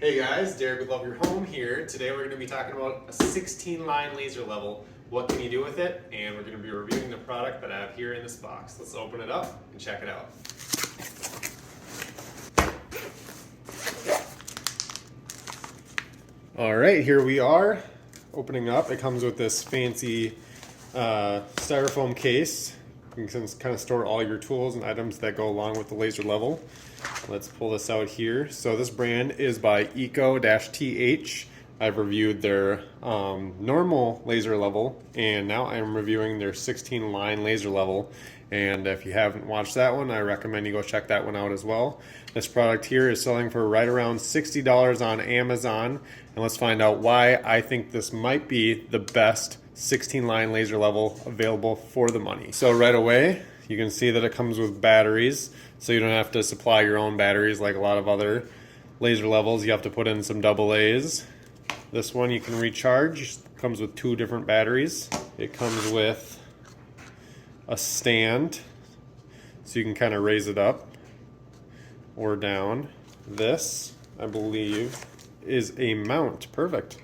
Hey guys, Derek with Love Your Home here. Today we're going to be talking about a 16 line laser level. What can you do with it? And we're going to be reviewing the product that I have here in this box. Let's open it up and check it out. All right, here we are opening up. It comes with this fancy styrofoam case. You can kind of store all your tools and items that go along with the laser level. Let's pull this out here. So this brand is by Eco-TH. I've reviewed their normal laser level, and now I'm reviewing their 16 line laser level. And if you haven't watched that one, I recommend you go check that one out as well. This product here is selling for right around $60 on Amazon. And let's find out why I think this might be the best 16 line laser level available for the money. So right away, you can see that it comes with batteries, so you don't have to supply your own batteries like a lot of other laser levels. You have to put in some AA's. This one you can recharge. It comes with 2 different batteries. It comes with a stand, so you can kind of raise it up or down. This, I believe, is a mount. Perfect.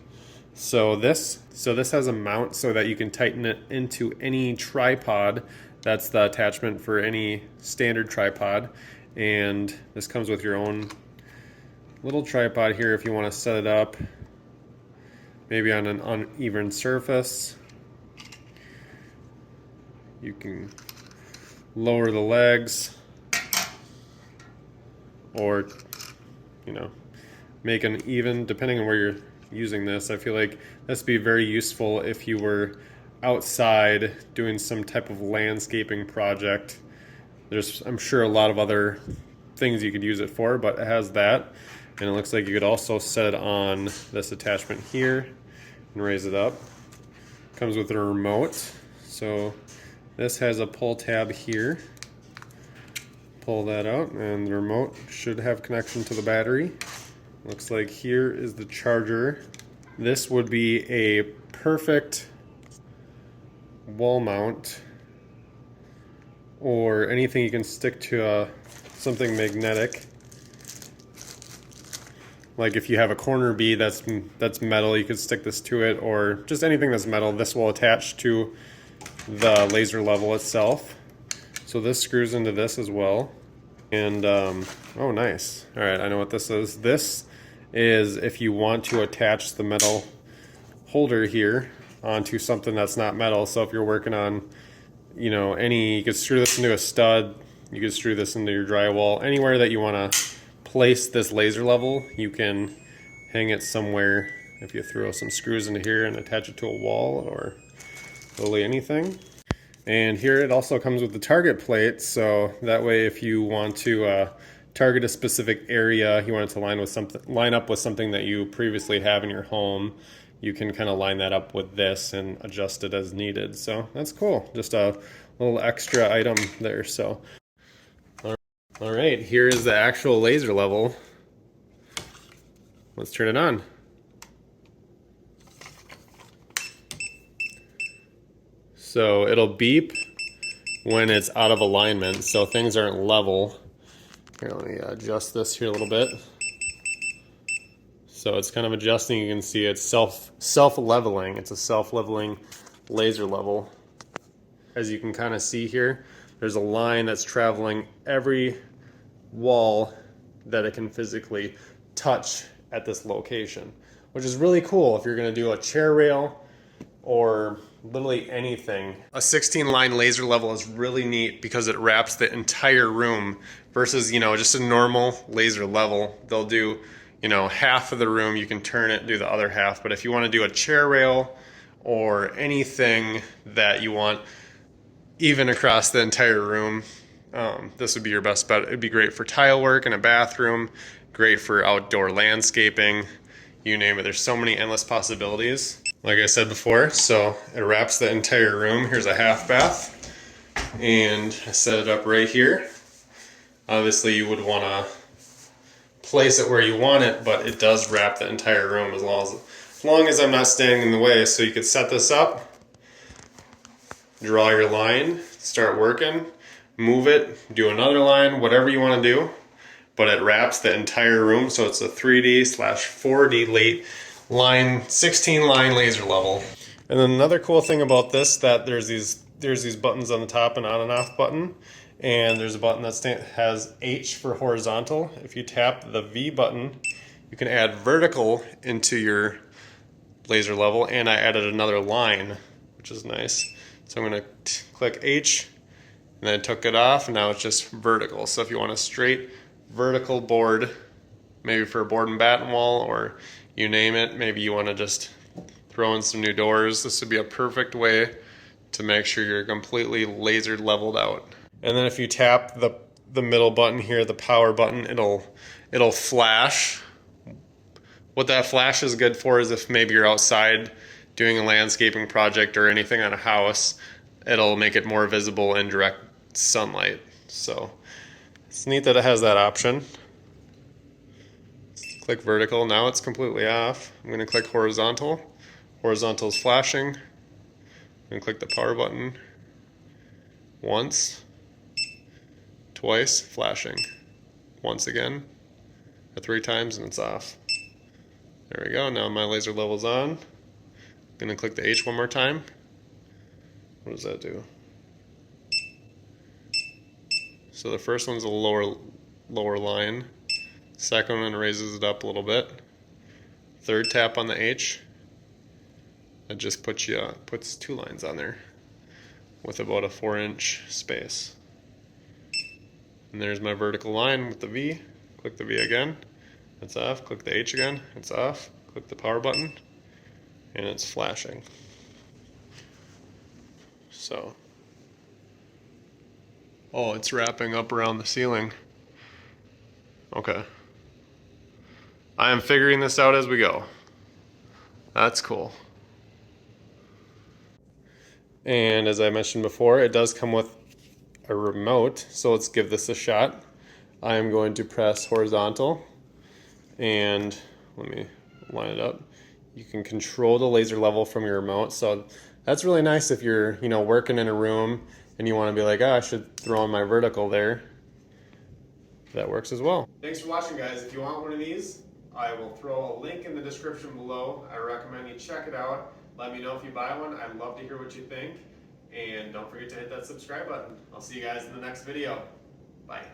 So this has a mount so that you can tighten it into any tripod. That's the attachment for any standard tripod. And this comes with your own little tripod here if you want to set it up maybe on an uneven surface. You can lower the legs or, make an even depending on where you're using this. I feel like this would be very useful if you were outside doing some type of landscaping project. There's, I'm sure, a lot of other things you could use it for, but it has that. And it looks like you could also set it on this attachment here and raise it up. Comes with a remote. So this has a pull tab here. Pull that out and the remote should have connection to the battery. Looks like here is the charger. This would be a perfect wall mount or anything you can stick to something magnetic. Like if you have a corner bead that's metal, you could stick this to it, or just anything that's metal. This will attach to the laser level itself. So this screws into this as well. And oh, nice. All right, I know what this is. This is if you want to attach the metal holder here onto something that's not metal. So if you're working on, you could screw this into a stud, you could screw this into your drywall, anywhere that you want to place this laser level, you can hang it somewhere. If you throw some screws into here and attach it to a wall or literally anything. And here it also comes with the target plate, so that way if you want to target a specific area, you want it to line up with something that you previously have in your home, you can kind of line that up with this and adjust it as needed. So that's cool. Just a little extra item there. So all right, here is the actual laser level. Let's turn it on. So it'll beep when it's out of alignment, so things aren't level. Here, let me adjust this here a little bit. So it's kind of adjusting. You can see it's self-leveling. It's a self-leveling laser level. As you can kind of see here, there's a line that's traveling every wall that it can physically touch at this location, which is really cool if you're going to do a chair rail or literally anything. A 16 line laser level is really neat because it wraps the entire room versus, just a normal laser level. They'll do, half of the room, you can turn it, do the other half. But if you want to do a chair rail or anything that you want even across the entire room, this would be your best bet. It'd be great for tile work in a bathroom, great for outdoor landscaping, you name it. There's so many endless possibilities. Like I said before, so it wraps the entire room. Here's a half bath, and I set it up right here. Obviously, you would want to place it where you want it, but it does wrap the entire room as long as I'm not standing in the way. So you could set this up, draw your line, start working, move it, do another line, whatever you want to do. but it wraps the entire room, so it's a 3D/4D line, 16 line laser level. And then another cool thing about this, that there's these buttons on the top, an on and off button, and there's a button that has H for horizontal. If you tap the V button, you can add vertical into your laser level, and I added another line, which is nice. So I'm going to click H, and then I took it off, and now it's just vertical. So if you want a straight vertical board, maybe for a board and batten wall, or you name it, maybe you want to just throw in some new doors, this would be a perfect way to make sure you're completely laser leveled out. And then if you tap the middle button here, the power button, it'll flash. What that flash is good for is if maybe you're outside doing a landscaping project or anything on a house, it'll make it more visible in direct sunlight. So it's neat that it has that option. Click vertical, now it's completely off. I'm going to click horizontal. Horizontal is flashing. I'm going to click the power button once, twice, flashing, once again, 3 times, and it's off. There we go, now my laser level's on. I'm going to click the H one more time. What does that do? So the first one's a lower line. Second one raises it up a little bit. Third tap on the H, that just puts 2 lines on there with about a 4-inch space. And there's my vertical line with the V. Click the V again, it's off. Click the H again, it's off. Click the power button, and it's flashing. So, oh, it's wrapping up around the ceiling. Okay. I am figuring this out as we go. That's cool. And as I mentioned before, it does come with a remote, so let's give this a shot. I am going to press horizontal, and let me line it up. You can control the laser level from your remote, so that's really nice if you're working in a room and you want to be like, oh, I should throw in my vertical there. That works as well. Thanks for watching, guys. If you want one of these, I will throw a link in the description below. I recommend you check it out. Let me know if you buy one. I'd love to hear what you think. And don't forget to hit that subscribe button. I'll see you guys in the next video. Bye.